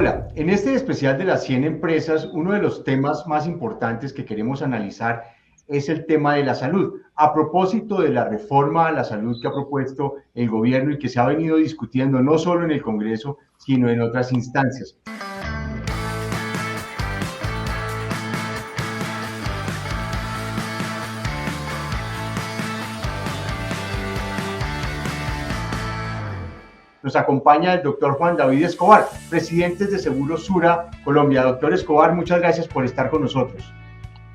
Hola, en este especial de las 100 empresas, uno de los temas más importantes que queremos analizar es el tema de la salud. A propósito de la reforma a la salud que ha propuesto el gobierno y que se ha venido discutiendo no solo en el Congreso, sino en otras instancias. Nos acompaña el doctor Juan David Escobar, presidente de Seguros Sura Colombia. Doctor Escobar, muchas gracias por estar con nosotros.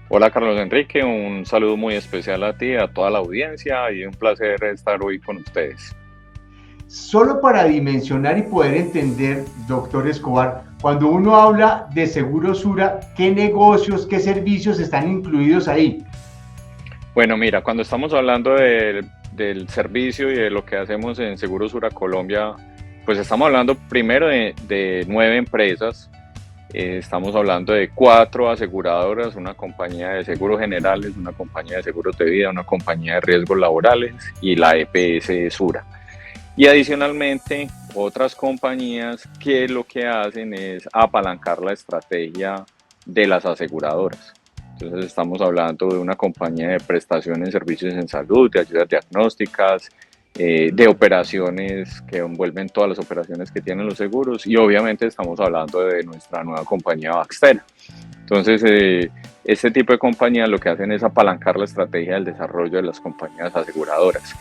Hola Carlos Enrique, un saludo muy especial a ti, a toda la audiencia y un placer estar hoy con ustedes. Solo para dimensionar y poder entender, doctor Escobar, cuando uno habla de Seguro Sura, ¿qué negocios, qué servicios están incluidos ahí? Bueno, mira, cuando estamos hablando del servicio y de lo que hacemos en Seguros Sura Colombia, pues estamos hablando primero de 9 empresas. Estamos hablando de 4 aseguradoras, una compañía de seguros generales, una compañía de seguros de vida, una compañía de riesgos laborales y la EPS Sura. Y adicionalmente, otras compañías que lo que hacen es apalancar la estrategia de las aseguradoras. Entonces estamos hablando de una compañía de prestación en servicios en salud, de ayudas diagnósticas, de operaciones que envuelven todas las operaciones que tienen los seguros, y obviamente estamos hablando de nuestra nueva compañía Baxtera. Entonces, este tipo de compañías lo que hacen es apalancar la estrategia del desarrollo de las compañías aseguradoras.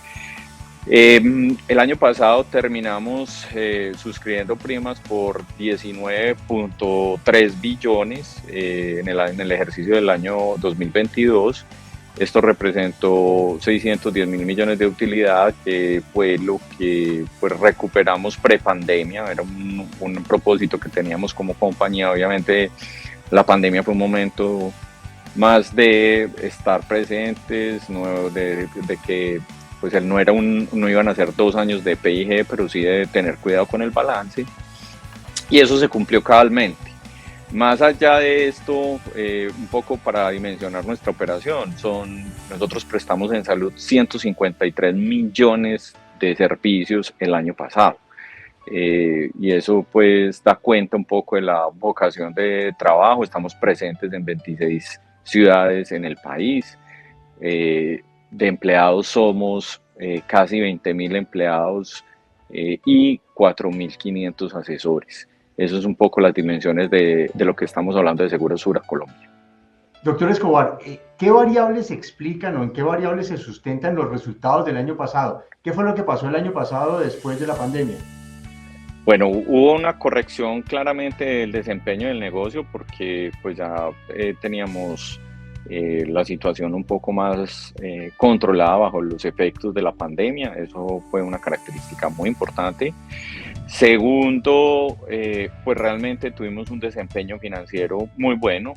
El año pasado terminamos suscribiendo primas por 19.3 billones en el ejercicio del año 2022. Esto representó 610 mil millones de utilidad, que fue lo que pues, recuperamos prepandemia. Era un propósito que teníamos como compañía. Obviamente la pandemia fue un momento más de estar presentes, no, de que pues él no iban a ser 2 años de PIG, pero sí de tener cuidado con el balance, y eso se cumplió cabalmente. Más allá de esto, un poco para dimensionar nuestra operación, nosotros prestamos en salud 153 millones de servicios el año pasado. Y eso pues da cuenta un poco de la vocación de trabajo. Estamos presentes en 26 ciudades en el país. De empleados somos casi 20.000 empleados y 4.500 asesores. Eso es un poco las dimensiones de lo que estamos hablando de Seguros Sura Colombia. Doctor Escobar, ¿qué variables explican o en qué variables se sustentan los resultados del año pasado? ¿Qué fue lo que pasó el año pasado después de la pandemia? Bueno, hubo una corrección claramente del desempeño del negocio, porque pues ya teníamos la situación un poco más controlada bajo los efectos de la pandemia. Eso fue una característica muy importante. Segundo, pues realmente tuvimos un desempeño financiero muy bueno,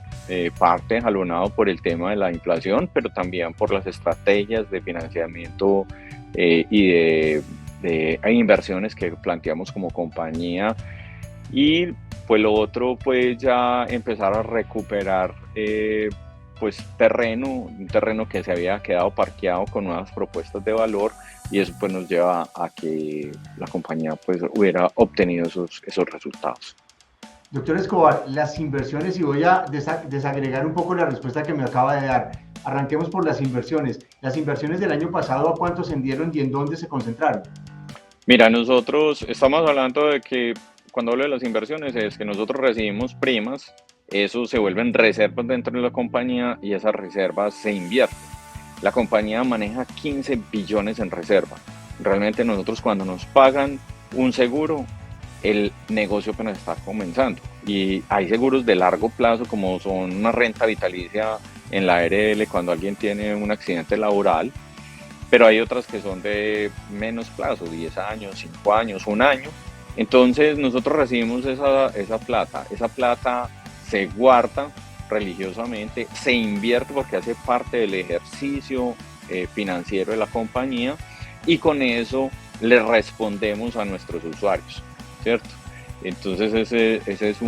parte jalonado por el tema de la inflación, pero también por las estrategias de financiamiento y de inversiones que planteamos como compañía. Y pues lo otro, pues ya empezar a recuperar pues un terreno que se había quedado parqueado con nuevas propuestas de valor, y eso pues nos lleva a que la compañía pues hubiera obtenido esos resultados. Doctor Escobar, las inversiones, y voy a desagregar un poco la respuesta que me acaba de dar. Arranquemos por las inversiones. Las inversiones del año pasado, ¿a cuánto ascendieron y en dónde se concentraron? Mira, nosotros estamos hablando de que cuando hablo de las inversiones es que nosotros recibimos primas, eso se vuelven reservas dentro de la compañía y esas reservas se invierten. La compañía maneja 15 billones en reserva. Realmente nosotros, cuando nos pagan un seguro, el negocio apenas está comenzando. Y hay seguros de largo plazo, como son una renta vitalicia en la ARL cuando alguien tiene un accidente laboral, pero hay otras que son de menos plazo, 10 años, 5 años, 1 año. Entonces nosotros recibimos esa plata se guarda religiosamente, se invierte porque hace parte del ejercicio financiero de la compañía, y con eso le respondemos a nuestros usuarios, ¿cierto? Entonces ese es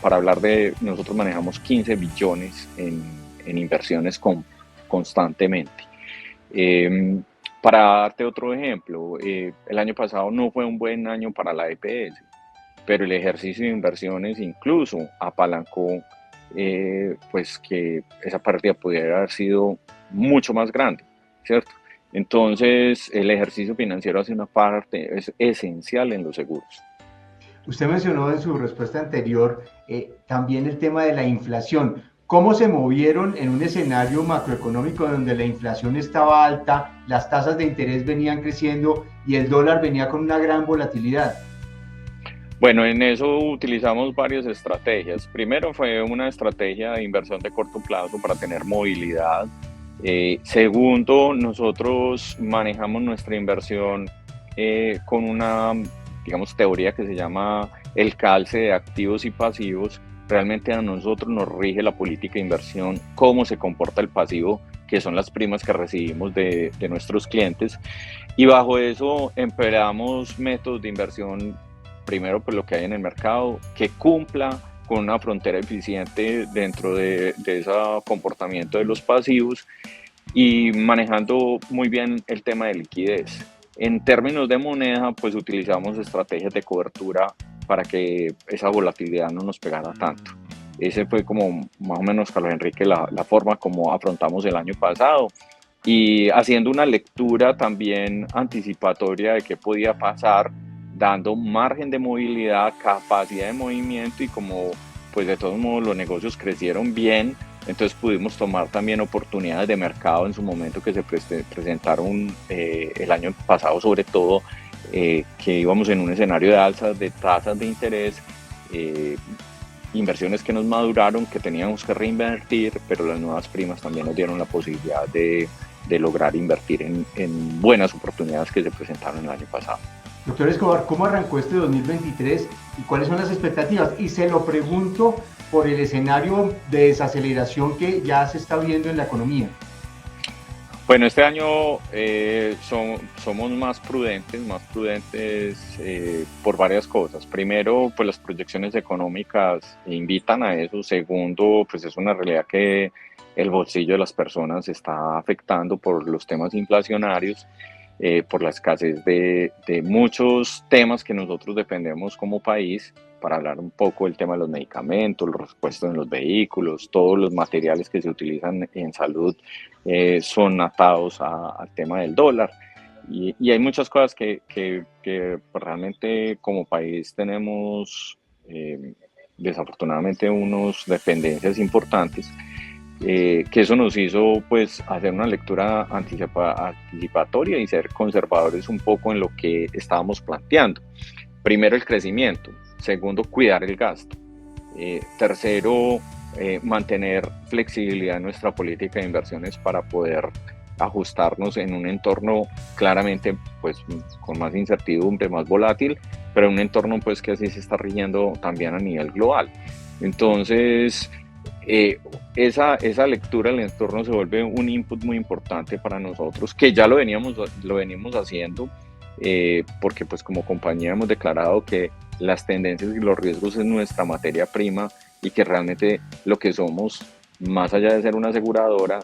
para hablar de, nosotros manejamos 15 billones en inversiones constantemente. Eh, para darte otro ejemplo, el año pasado no fue un buen año para la EPS. pero el ejercicio de inversiones incluso apalancó pues que esa pérdida pudiera haber sido mucho más grande, ¿cierto? Entonces, el ejercicio financiero hace una parte es esencial en los seguros. Usted mencionó en su respuesta anterior también el tema de la inflación. ¿Cómo se movieron en un escenario macroeconómico donde la inflación estaba alta, las tasas de interés venían creciendo y el dólar venía con una gran volatilidad? Bueno, en eso utilizamos varias estrategias. Primero fue una estrategia de inversión de corto plazo para tener movilidad. Segundo, nosotros manejamos nuestra inversión con una, digamos, teoría que se llama el calce de activos y pasivos. Realmente a nosotros nos rige la política de inversión, cómo se comporta el pasivo, que son las primas que recibimos de nuestros clientes. Y bajo eso empleamos métodos de inversión, primero pues lo que hay en el mercado, que cumpla con una frontera eficiente dentro de ese comportamiento de los pasivos y manejando muy bien el tema de liquidez. En términos de moneda, pues utilizamos estrategias de cobertura para que esa volatilidad no nos pegara tanto. Ese fue como más o menos, Carlos Enrique, la forma como afrontamos el año pasado y haciendo una lectura también anticipatoria de qué podía pasar, dando margen de movilidad, capacidad de movimiento y como pues de todos modos los negocios crecieron bien, entonces pudimos tomar también oportunidades de mercado en su momento que se presentaron el año pasado, sobre todo que íbamos en un escenario de alzas de tasas de interés, inversiones que nos maduraron, que teníamos que reinvertir, pero las nuevas primas también nos dieron la posibilidad de lograr invertir en buenas oportunidades que se presentaron el año pasado. Doctor Escobar, ¿cómo arrancó este 2023 y cuáles son las expectativas? Y se lo pregunto por el escenario de desaceleración que ya se está viendo en la economía. Bueno, este año somos más prudentes por varias cosas. Primero, pues las proyecciones económicas invitan a eso. Segundo, pues es una realidad que el bolsillo de las personas está afectando por los temas inflacionarios, por la escasez de muchos temas que nosotros dependemos como país. Para hablar un poco del tema de los medicamentos, los repuestos en los vehículos, todos los materiales que se utilizan en salud son atados al tema del dólar. Y hay muchas cosas que realmente como país tenemos desafortunadamente unos dependencias importantes, que eso nos hizo pues hacer una lectura anticipatoria y ser conservadores un poco en lo que estábamos planteando. Primero el crecimiento, segundo cuidar el gasto, tercero mantener flexibilidad en nuestra política de inversiones para poder ajustarnos en un entorno claramente pues con más incertidumbre, más volátil, pero un entorno pues que así se está rigiendo también a nivel global. Entonces, esa lectura del entorno se vuelve un input muy importante para nosotros, que ya lo venimos haciendo, porque pues como compañía hemos declarado que las tendencias y los riesgos es nuestra materia prima y que realmente lo que somos, más allá de ser una aseguradora,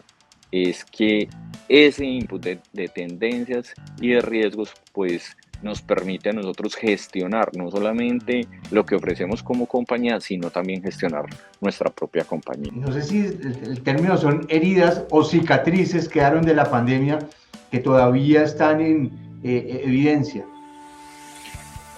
es que ese input de tendencias y de riesgos pues nos permite a nosotros gestionar no solamente lo que ofrecemos como compañía, sino también gestionar nuestra propia compañía. No sé si el término son heridas o cicatrices que quedaron de la pandemia que todavía están en evidencia.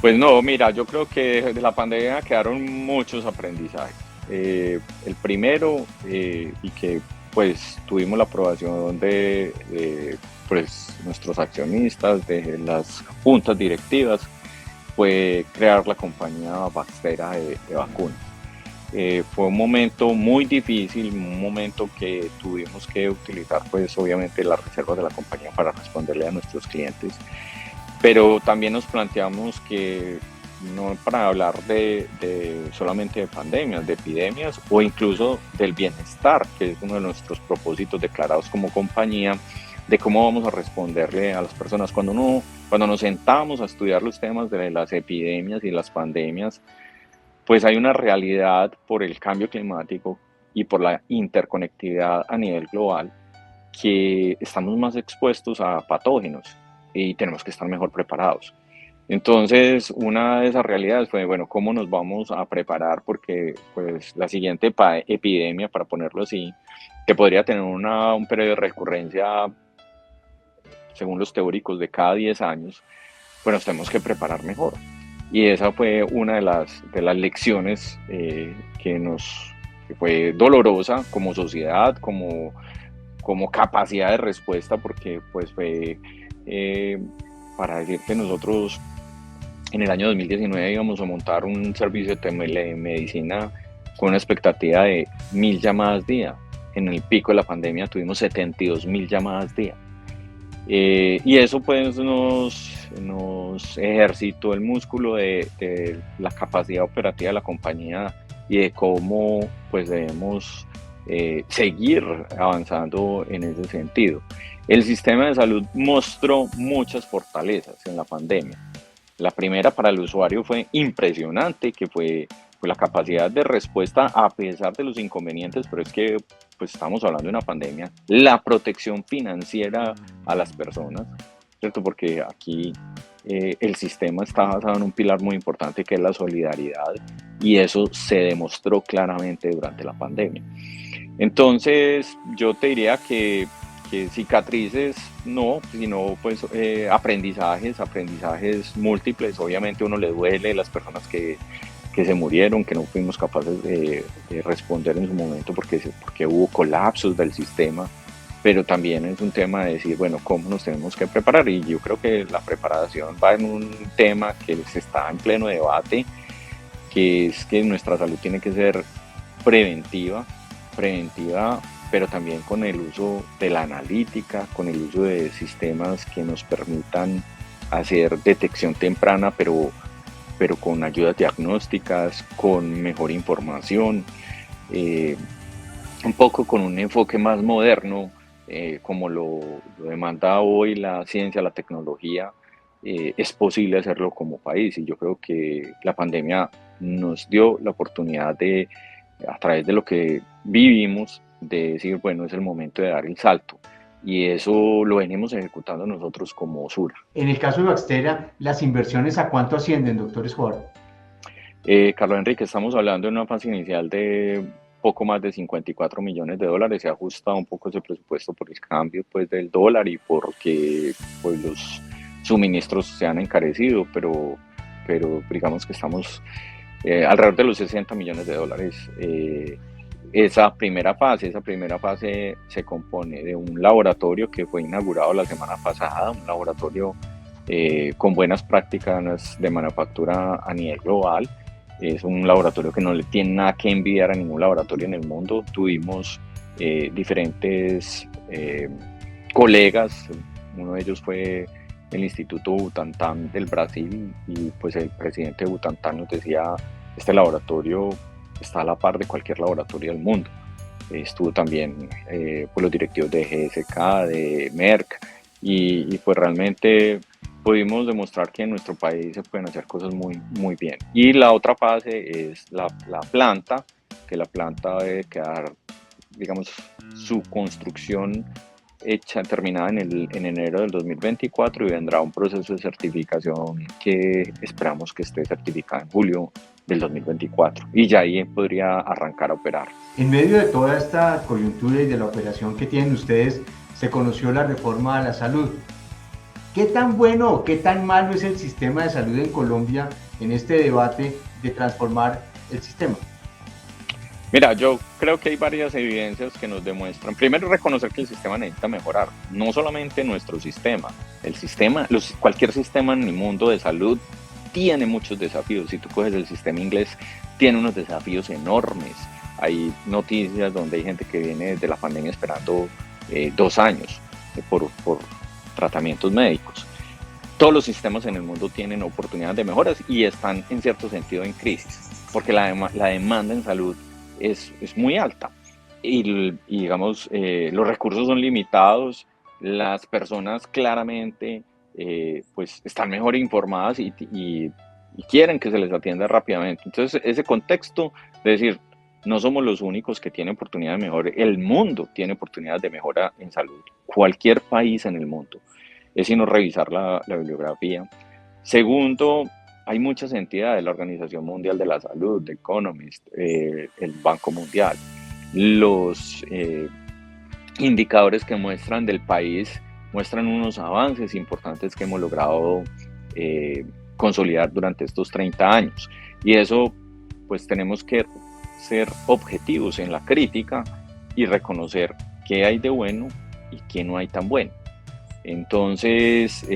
Pues no, mira, yo creo que de la pandemia quedaron muchos aprendizajes. El primero, y que pues tuvimos la aprobación de pues, nuestros accionistas, de las juntas directivas, fue crear la compañía Baxtera de vacunas. Fue un momento muy difícil, un momento que tuvimos que utilizar pues obviamente las reservas de la compañía para responderle a nuestros clientes, pero también nos planteamos que no para hablar solamente de pandemias, de epidemias o incluso del bienestar, que es uno de nuestros propósitos declarados como compañía, de cómo vamos a responderle a las personas. Cuando nos sentamos a estudiar los temas de las epidemias y las pandemias, pues hay una realidad por el cambio climático y por la interconectividad a nivel global que estamos más expuestos a patógenos y tenemos que estar mejor preparados. Entonces, una de esas realidades fue, bueno, ¿cómo nos vamos a preparar? Porque pues la siguiente epidemia, para ponerlo así, que podría tener un periodo de recurrencia, según los teóricos, de cada 10 años, pues nos tenemos que preparar mejor. Y esa fue una de las lecciones que fue dolorosa como sociedad, como capacidad de respuesta, porque pues fue, eh, para decir que nosotros en el año 2019 íbamos a montar un servicio de telemedicina con una expectativa de 1.000 llamadas día. En el pico de la pandemia tuvimos 72.000 llamadas día. Y eso pues nos ejercitó el músculo de la capacidad operativa de la compañía y de cómo pues debemos seguir avanzando en ese sentido. El sistema de salud mostró muchas fortalezas en la pandemia. La primera para el usuario fue impresionante, que fue pues, la capacidad de respuesta a pesar de los inconvenientes, pero es que pues estamos hablando de una pandemia, la protección financiera a las personas, ¿cierto? Porque aquí el sistema está basado en un pilar muy importante que es la solidaridad y eso se demostró claramente durante la pandemia. Entonces, yo te diría que cicatrices no, sino pues aprendizajes múltiples. Obviamente uno le duele las personas que se murieron, que no fuimos capaces de responder en su momento porque hubo colapsos del sistema, pero también es un tema de decir, bueno, ¿cómo nos tenemos que preparar? Y yo creo que la preparación va en un tema que se está en pleno debate, que es que nuestra salud tiene que ser preventiva, pero también con el uso de la analítica, con el uso de sistemas que nos permitan hacer detección temprana, pero con ayudas diagnósticas, con mejor información, eh, un poco con un enfoque más moderno, como lo demanda hoy la ciencia, la tecnología. Es posible hacerlo como país y yo creo que la pandemia nos dio la oportunidad de, a través de lo que vivimos, de decir, bueno, es el momento de dar el salto. Y eso lo venimos ejecutando nosotros como Sura. En el caso de Baxtera, ¿las inversiones a cuánto ascienden, doctor Escobar? Carlos Enrique, estamos hablando de una fase inicial de poco más de 54 millones de dólares. Se ha ajustado un poco ese presupuesto por el cambio pues, del dólar y porque pues, los suministros se han encarecido, pero digamos que estamos alrededor de los 60 millones de dólares. Esa primera fase se compone de un laboratorio que fue inaugurado la semana pasada, un laboratorio con buenas prácticas de manufactura a nivel global. Es un laboratorio que no le tiene nada que envidiar a ningún laboratorio en el mundo. Tuvimos diferentes colegas, uno de ellos fue el Instituto Butantan del Brasil y pues el presidente de Butantan nos decía, este laboratorio está a la par de cualquier laboratorio del mundo. Estuvo también pues los directivos de GSK, de Merck y pues realmente pudimos demostrar que en nuestro país se pueden hacer cosas muy, muy bien. Y la otra fase es la planta, que la planta debe quedar, digamos, su construcción hecha, terminada en enero del 2024 y vendrá un proceso de certificación que esperamos que esté certificado en julio del 2024 y ya ahí podría arrancar a operar. En medio de toda esta coyuntura y de la operación que tienen ustedes, se conoció la reforma a la salud. ¿Qué tan bueno o qué tan malo es el sistema de salud en Colombia en este debate de transformar el sistema? Mira, yo creo que hay varias evidencias que nos demuestran, primero reconocer que el sistema necesita mejorar, no solamente nuestro sistema, cualquier sistema en el mundo de salud tiene muchos desafíos. Si tú coges el sistema inglés, tiene unos desafíos enormes. Hay noticias donde hay gente que viene desde la pandemia esperando 2 años por tratamientos médicos. Todos los sistemas en el mundo tienen oportunidades de mejoras y están en cierto sentido en crisis, porque la demanda en salud es muy alta y digamos, los recursos son limitados, las personas claramente pues están mejor informadas y quieren que se les atienda rápidamente. Entonces, ese contexto de decir, no somos los únicos que tienen oportunidad de mejora, el mundo tiene oportunidades de mejora en salud, cualquier país en el mundo. Es sino revisar la bibliografía. Segundo, hay muchas entidades, la Organización Mundial de la Salud, The Economist, el Banco Mundial, los indicadores que muestran del país muestran unos avances importantes que hemos logrado consolidar durante estos 30 años. Y eso, pues tenemos que ser objetivos en la crítica y reconocer qué hay de bueno y qué no hay tan bueno. Entonces,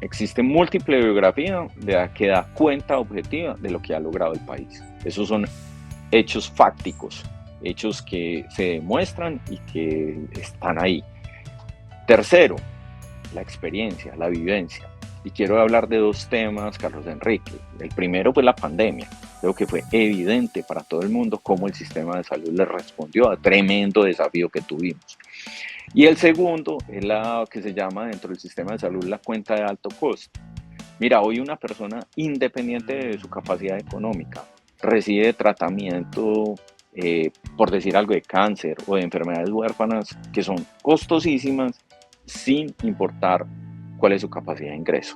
existe múltiple bibliografía que da cuenta objetiva de lo que ha logrado el país. Esos son hechos fácticos, hechos que se demuestran y que están ahí. Tercero, la experiencia, la vivencia. Y quiero hablar de dos temas, Carlos Enrique. El primero fue la pandemia. Creo que fue evidente para todo el mundo cómo el sistema de salud le respondió a tremendo desafío que tuvimos. Y el segundo es la que se llama dentro del sistema de salud la cuenta de alto costo. Mira, hoy una persona, independiente de su capacidad económica, recibe tratamiento, por decir algo, de cáncer o de enfermedades huérfanas que son costosísimas sin importar cuál es su capacidad de ingreso.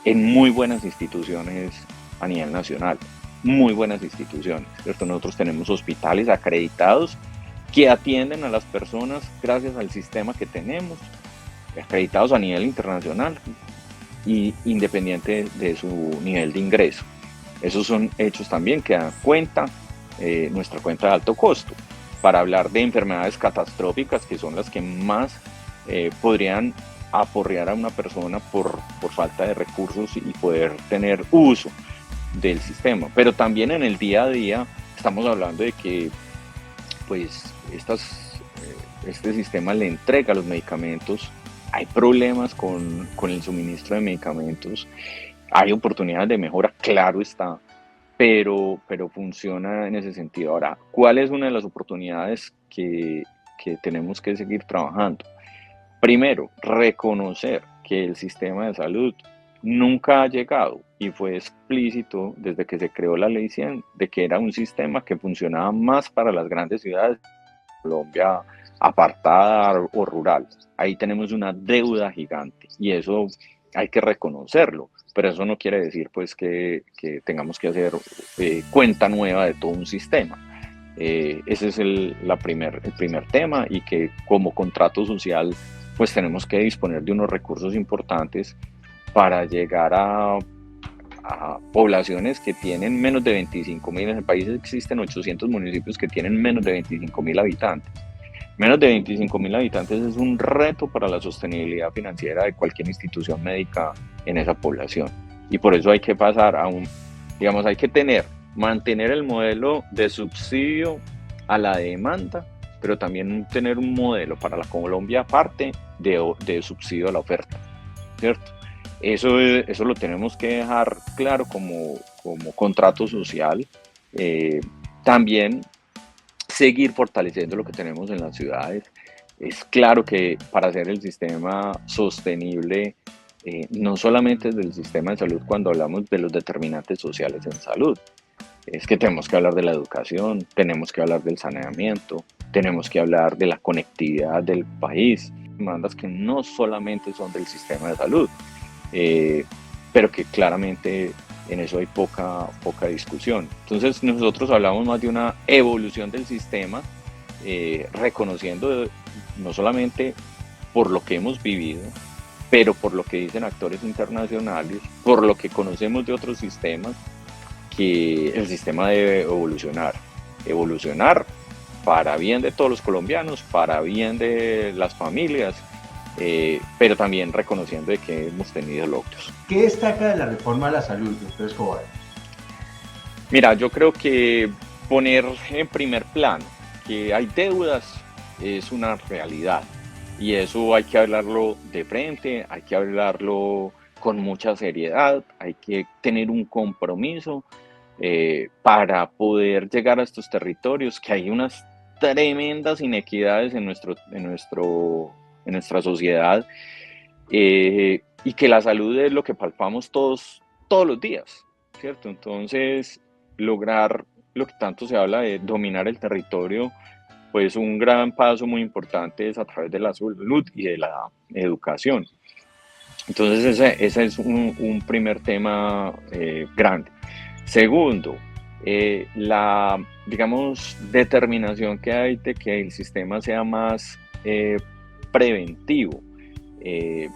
En muy buenas instituciones a nivel nacional, muy buenas instituciones, ¿cierto? Nosotros tenemos hospitales acreditados que atienden a las personas gracias al sistema que tenemos, acreditados a nivel internacional y independiente de su nivel de ingreso. Esos son hechos también que dan cuenta, nuestra cuenta de alto costo, para hablar de enfermedades catastróficas que son las que más podrían aporrear a una persona por falta de recursos y poder tener uso del sistema. Pero también en el día a día estamos hablando de que pues este sistema le entrega los medicamentos, hay problemas con el suministro de medicamentos, hay oportunidades de mejora, claro está, pero funciona en ese sentido. Ahora, ¿cuál es una de las oportunidades que tenemos que seguir trabajando? Primero, reconocer que el sistema de salud nunca ha llegado y fue explícito desde que se creó la Ley 100 de que era un sistema que funcionaba más para las grandes ciudades de Colombia apartada o rural. Ahí tenemos una deuda gigante y eso hay que reconocerlo, pero eso no quiere decir pues que tengamos que hacer cuenta nueva de todo un sistema. Ese es el primer tema y que como contrato social pues tenemos que disponer de unos recursos importantes para llegar a poblaciones que tienen menos de 25.000. En el país existen 800 municipios que tienen menos de 25.000 habitantes. Menos de 25.000 habitantes es un reto para la sostenibilidad financiera de cualquier institución médica en esa población. Y por eso hay que pasar a hay que mantener el modelo de subsidio a la demanda, pero también tener un modelo para la Colombia aparte de subsidio a la oferta, ¿cierto? Eso lo tenemos que dejar claro como contrato social. También seguir fortaleciendo lo que tenemos en las ciudades. Es claro que para hacer el sistema sostenible, no solamente es del sistema de salud cuando hablamos de los determinantes sociales en salud, es que tenemos que hablar de la educación, tenemos que hablar del saneamiento, tenemos que hablar de la conectividad del país, demandas que no solamente son del sistema de salud, pero que claramente en eso hay poca discusión. Entonces nosotros hablamos más de una evolución del sistema, reconociendo no solamente por lo que hemos vivido, pero por lo que dicen actores internacionales, por lo que conocemos de otros sistemas, que el sistema debe evolucionar para bien de todos los colombianos, para bien de las familias, pero también reconociendo de que hemos tenido logros. ¿Qué destaca de la reforma a la salud, doctor Escobar? Mira, yo creo que poner en primer plano que hay deudas es una realidad y eso hay que hablarlo de frente, hay que hablarlo con mucha seriedad, hay que tener un compromiso para poder llegar a estos territorios, que hay unas tremendas inequidades en nuestra sociedad, y que la salud es lo que palpamos todos los días, ¿cierto? Entonces, lograr lo que tanto se habla de dominar el territorio, pues un gran paso muy importante es a través de la salud y de la educación. Entonces ese es un primer tema grande. Segundo, la, digamos, determinación que hay de que el sistema sea más preventivo. Eh,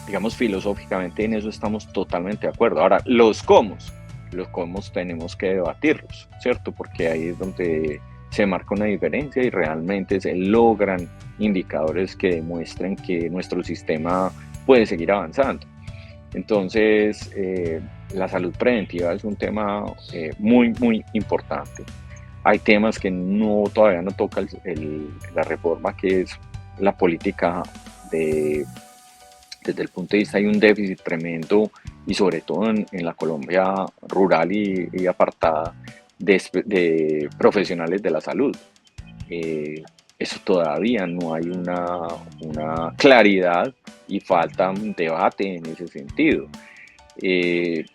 digamos, filosóficamente en eso estamos totalmente de acuerdo. Ahora, los cómo tenemos que debatirlos, ¿cierto? Porque ahí es donde se marca una diferencia y realmente se logran indicadores que demuestren que nuestro sistema puede seguir avanzando. Entonces, la salud preventiva es un tema muy importante. Hay temas que todavía no toca la reforma, que es la política de, desde el punto de vista hay un déficit tremendo y sobre todo en la Colombia rural y apartada de profesionales de la salud. Eso todavía no hay una claridad y falta un debate en ese sentido. Eh,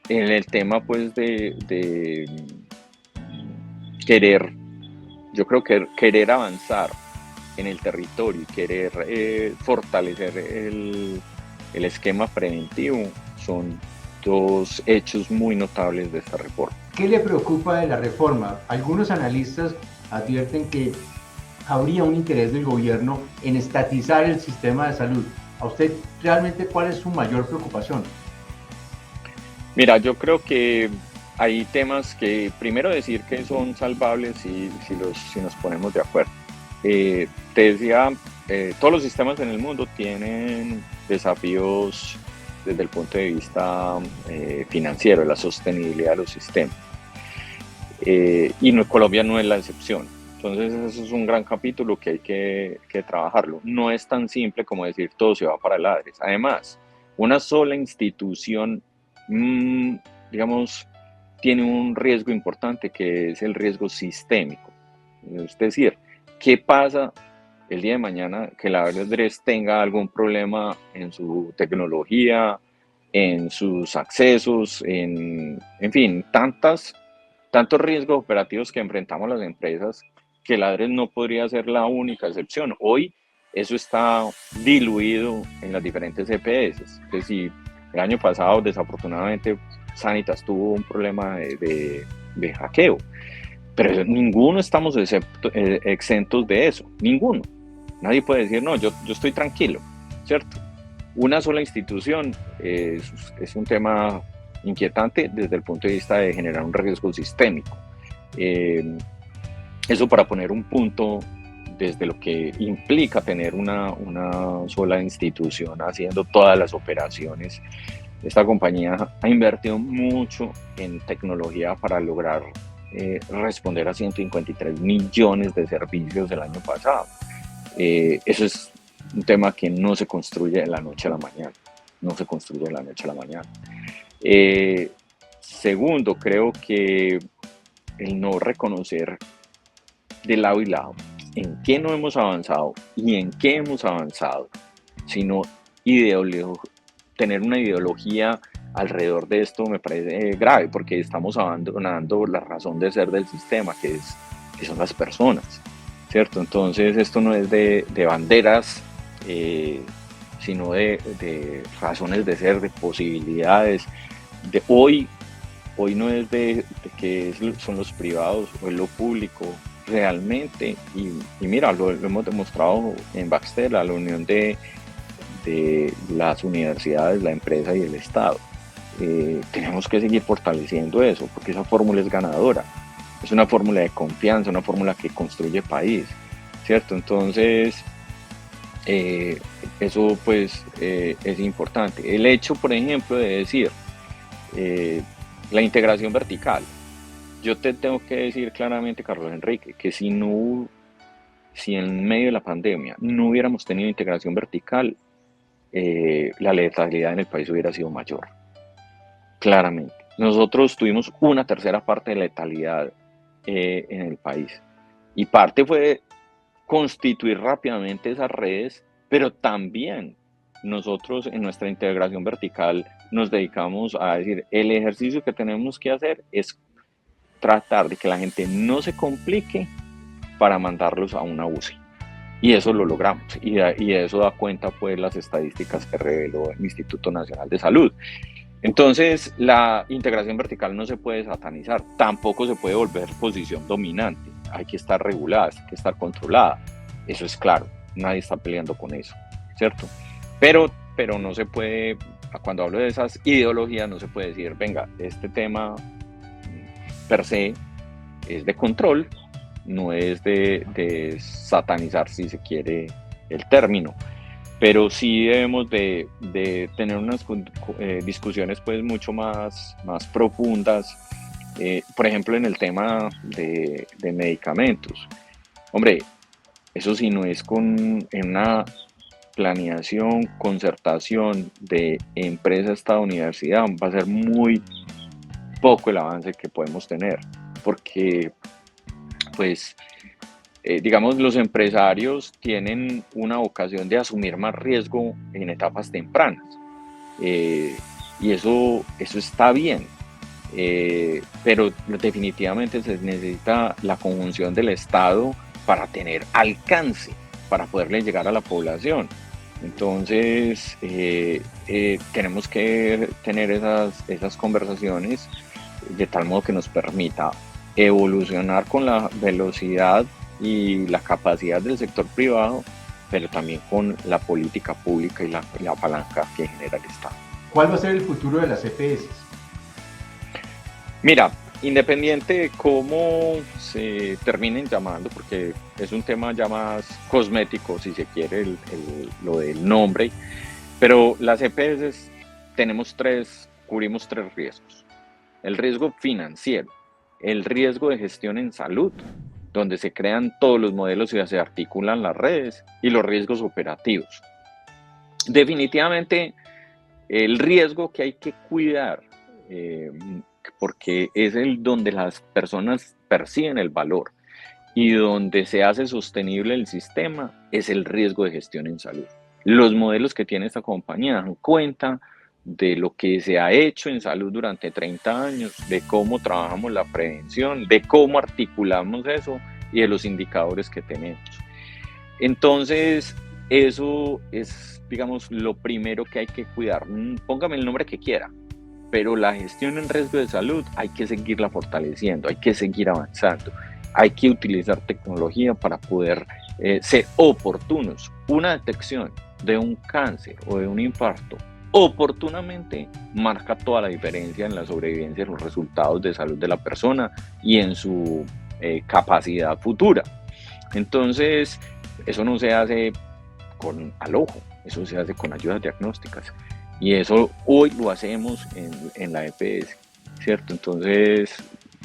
en el tema pues de querer, yo creo que querer avanzar en el territorio y querer fortalecer el esquema preventivo son dos hechos muy notables de esta reforma. ¿Qué le preocupa de la reforma? Algunos analistas advierten que habría un interés del gobierno en estatizar el sistema de salud. ¿A usted realmente cuál es su mayor preocupación? Mira, yo creo que hay temas que primero decir que son salvables si nos ponemos de acuerdo. Te decía, todos los sistemas en el mundo tienen desafíos desde el punto de vista financiero, de la sostenibilidad de los sistemas. Colombia no es la excepción. Entonces, eso es un gran capítulo que hay que trabajarlo. No es tan simple como decir todo se va para el ADRES. Además, una sola institución, digamos, tiene un riesgo importante que es el riesgo sistémico. Es decir, ¿qué pasa el día de mañana que la ADRES tenga algún problema en su tecnología, en sus accesos, en fin, tantos riesgos operativos que enfrentamos las empresas que la ADRES no podría ser la única excepción? Hoy eso está diluido en las diferentes EPS. Es decir, el año pasado desafortunadamente Sanitas tuvo un problema de hackeo, pero ninguno estamos exentos de eso, ninguno. Nadie puede decir, no, yo estoy tranquilo, ¿cierto? Una sola institución es un tema inquietante desde el punto de vista de generar un riesgo sistémico. Eso para poner un punto desde lo que implica tener una sola institución haciendo todas las operaciones. Esta compañía ha invertido mucho en tecnología para lograr responder a 153 millones de servicios el año pasado. Eso es un tema que no se construye de la noche a la mañana. No se construye de la noche a la mañana. Segundo, creo que el no reconocer de lado y lado en qué no hemos avanzado y en qué hemos avanzado, sino tener una ideología alrededor de esto me parece grave, porque estamos abandonando la razón de ser del sistema, que son las personas, ¿cierto? Entonces esto no es de banderas, sino de razones de ser, de posibilidades. De hoy no es de que son los privados o es lo público realmente, y mira, lo hemos demostrado en Baxter, la unión de las universidades, la empresa y el Estado. Tenemos que seguir fortaleciendo eso, porque esa fórmula es ganadora, es una fórmula de confianza, una fórmula que construye país, ¿cierto? Entonces, eso pues es importante. El hecho, por ejemplo, de decir la integración vertical. Yo te tengo que decir claramente, Carlos Enrique, que si en medio de la pandemia no hubiéramos tenido integración vertical, la letalidad en el país hubiera sido mayor. Claramente. Nosotros tuvimos una tercera parte de letalidad en el país. Y parte fue constituir rápidamente esas redes, pero también nosotros en nuestra integración vertical nos dedicamos a decir, el ejercicio que tenemos que hacer es tratar de que la gente no se complique para mandarlos a una UCI. Y eso lo logramos, y de eso da cuenta pues las estadísticas que reveló el Instituto Nacional de Salud. Entonces, la integración vertical no se puede satanizar, tampoco se puede volver posición dominante, hay que estar regulada, hay que estar controlada, eso es claro, nadie está peleando con eso, ¿cierto? Pero no se puede, cuando hablo de esas ideologías, no se puede decir, venga, este tema per se es de control, no es de satanizar, si se quiere, el término, pero sí debemos de tener unas discusiones pues mucho más profundas, por ejemplo en el tema de medicamentos. Hombre, eso sí no es en una planeación, concertación de empresa, Estado, universidad, va a ser muy poco el avance que podemos tener, porque pues digamos, los empresarios tienen una vocación de asumir más riesgo en etapas tempranas. Y eso está bien. Pero definitivamente se necesita la conjunción del Estado para tener alcance, para poderle llegar a la población. Entonces, tenemos que tener esas conversaciones de tal modo que nos permita evolucionar con la velocidad y la capacidad del sector privado, pero también con la política pública y la palanca que genera el Estado. ¿Cuál va a ser el futuro de las EPS? Mira, independiente de cómo se terminen llamando, porque es un tema ya más cosmético, si se quiere, lo del nombre, pero las EPS cubrimos tres riesgos. El riesgo financiero, el riesgo de gestión en salud, donde se crean todos los modelos y se articulan las redes, y los riesgos operativos. Definitivamente, el riesgo que hay que cuidar, porque es donde las personas perciben el valor y donde se hace sostenible el sistema, es el riesgo de gestión en salud. Los modelos que tiene esta compañía dan cuenta de lo que se ha hecho en salud durante 30 años, de cómo trabajamos la prevención, de cómo articulamos eso y de los indicadores que tenemos. Entonces, eso es, digamos, lo primero que hay que cuidar. Póngame el nombre que quiera, pero la gestión en riesgo de salud hay que seguirla fortaleciendo, hay que seguir avanzando, hay que utilizar tecnología para poder ser oportunos. Una detección de un cáncer o de un infarto oportunamente marca toda la diferencia en la sobrevivencia, en los resultados de salud de la persona y en su capacidad futura. Entonces, eso no se hace al ojo, eso se hace con ayudas diagnósticas. Y eso hoy lo hacemos en la EPS, ¿cierto? Entonces,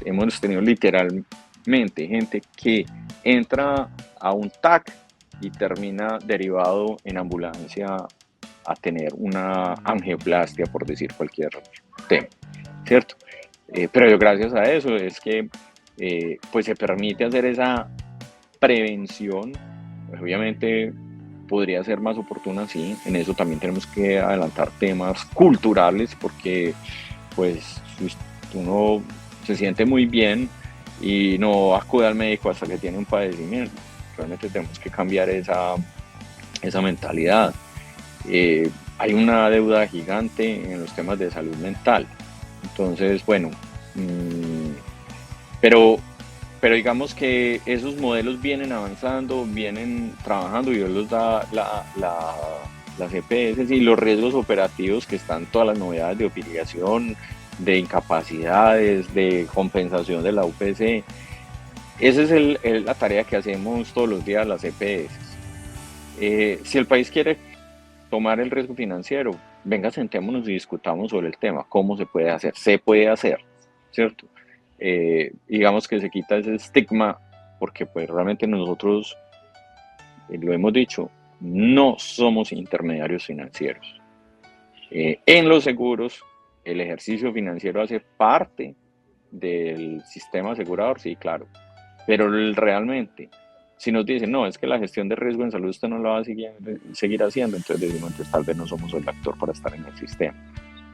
hemos tenido literalmente gente que entra a un TAC y termina derivado en ambulancia a tener una angioplastia, por decir cualquier tema, ¿cierto? Pero gracias a eso es que pues se permite hacer esa prevención. Pues obviamente podría ser más oportuna, sí. En eso también tenemos que adelantar temas culturales, porque pues uno se siente muy bien y no acude al médico hasta que tiene un padecimiento. Realmente tenemos que cambiar esa mentalidad. Hay una deuda gigante en los temas de salud mental. Entonces, bueno, pero digamos que esos modelos vienen avanzando, vienen trabajando, y Dios los da las EPS, y los riesgos operativos, que están todas las novedades de obligación, de incapacidades, de compensación de la UPC. Esa es la tarea que hacemos todos los días las EPS. Si el país quiere tomar el riesgo financiero, venga, sentémonos y discutamos sobre el tema, cómo se puede hacer, ¿cierto? Digamos que se quita ese estigma, porque pues realmente nosotros, lo hemos dicho, no somos intermediarios financieros. En los seguros, el ejercicio financiero hace parte del sistema asegurador, sí, claro, pero realmente, si nos dicen, no, es que la gestión de riesgo en salud usted no la va a seguir haciendo, entonces decimos, entonces tal vez no somos el actor para estar en el sistema,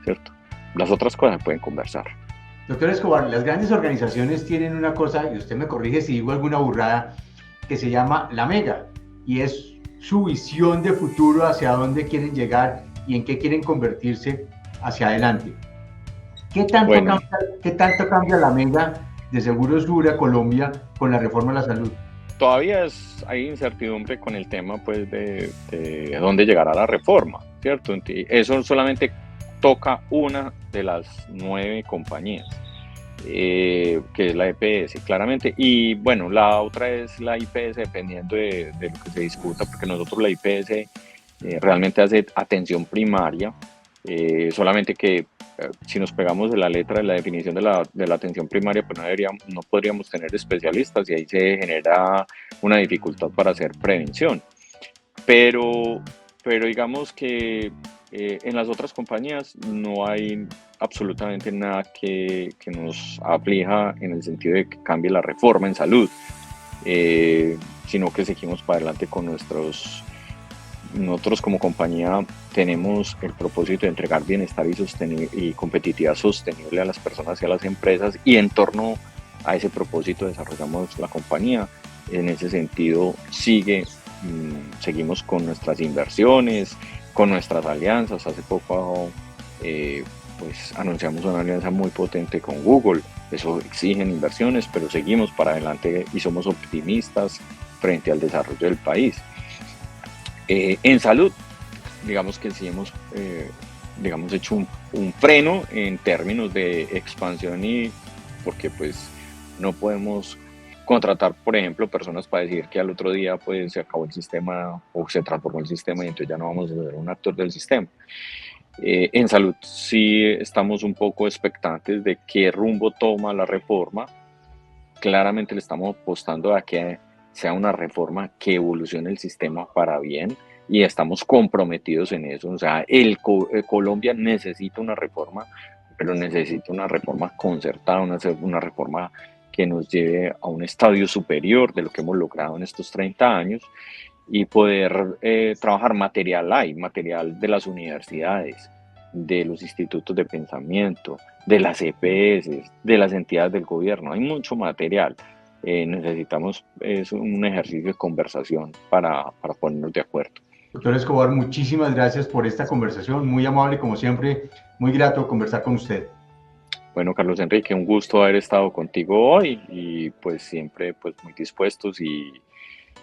¿cierto? Las otras cosas pueden conversar. Doctor Escobar, las grandes organizaciones tienen una cosa, y usted me corrige si digo alguna burrada, que se llama la mega. y es su visión de futuro, hacia dónde quieren llegar y en qué quieren convertirse hacia adelante. Bueno, ¿Qué tanto cambia la mega de Seguros Sura Colombia con la reforma de la salud? todavía hay incertidumbre con el tema pues de dónde llegará la reforma, ¿cierto? Eso solamente toca una de las 9 compañías, que es la EPS, claramente. Y bueno, la otra es la IPS, dependiendo de lo que se discuta, porque nosotros la IPS realmente hace atención primaria, solamente que si nos pegamos de la letra de la definición de la atención primaria, pues no podríamos tener especialistas y ahí se genera una dificultad para hacer prevención. Pero, pero digamos que en las otras compañías no hay absolutamente nada que nos aflija en el sentido de que cambie la reforma en salud, sino que seguimos para adelante con nosotros como compañía tenemos el propósito de entregar bienestar y competitividad sostenible a las personas y a las empresas, y en torno a ese propósito desarrollamos la compañía. En ese sentido seguimos con nuestras inversiones, con nuestras alianzas. Hace poco pues anunciamos una alianza muy potente con Google. Eso exigen inversiones, pero seguimos para adelante y somos optimistas frente al desarrollo del país. En salud, digamos que sí hemos hecho un freno en términos de expansión, y porque pues no podemos contratar, por ejemplo, personas para decir que al otro día pues se acabó el sistema o se transformó el sistema y entonces ya no vamos a ser un actor del sistema. En salud sí estamos un poco expectantes de qué rumbo toma la reforma. Claramente le estamos apostando a que sea una reforma que evolucione el sistema para bien, y estamos comprometidos en eso. O sea, Colombia necesita una reforma, pero necesita una reforma concertada, una reforma que nos lleve a un estadio superior de lo que hemos logrado en estos 30 años, y poder trabajar material de las universidades, de los institutos de pensamiento, de las EPS, de las entidades del gobierno. Hay mucho material. Necesitamos un ejercicio de conversación para ponernos de acuerdo. Doctor Escobar, muchísimas gracias por esta conversación, muy amable como siempre, muy grato conversar con usted. Bueno, Carlos Enrique, un gusto haber estado contigo hoy, y pues siempre pues muy dispuestos, y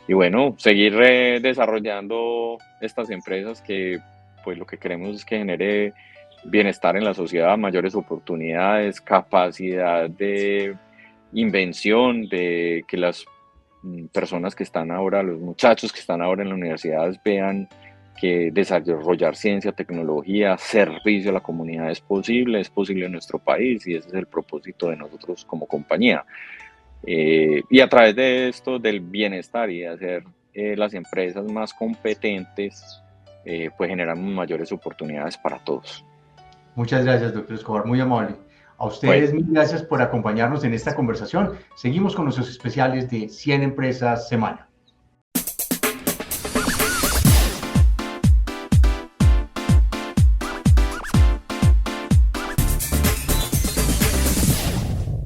bueno, seguir desarrollando estas empresas que pues lo que queremos es que genere bienestar en la sociedad, mayores oportunidades, capacidad de invención, de que las personas que están ahora, los muchachos que están ahora en las universidades, vean que desarrollar ciencia, tecnología, servicio a la comunidad es posible en nuestro país, y ese es el propósito de nosotros como compañía. Y a través de esto, del bienestar y de hacer las empresas más competentes, pues generamos mayores oportunidades para todos. Muchas gracias, doctor Escobar, muy amable. A Bueno, ustedes, mil gracias por acompañarnos en esta conversación. Seguimos con nuestros especiales de 100 Empresas Semana.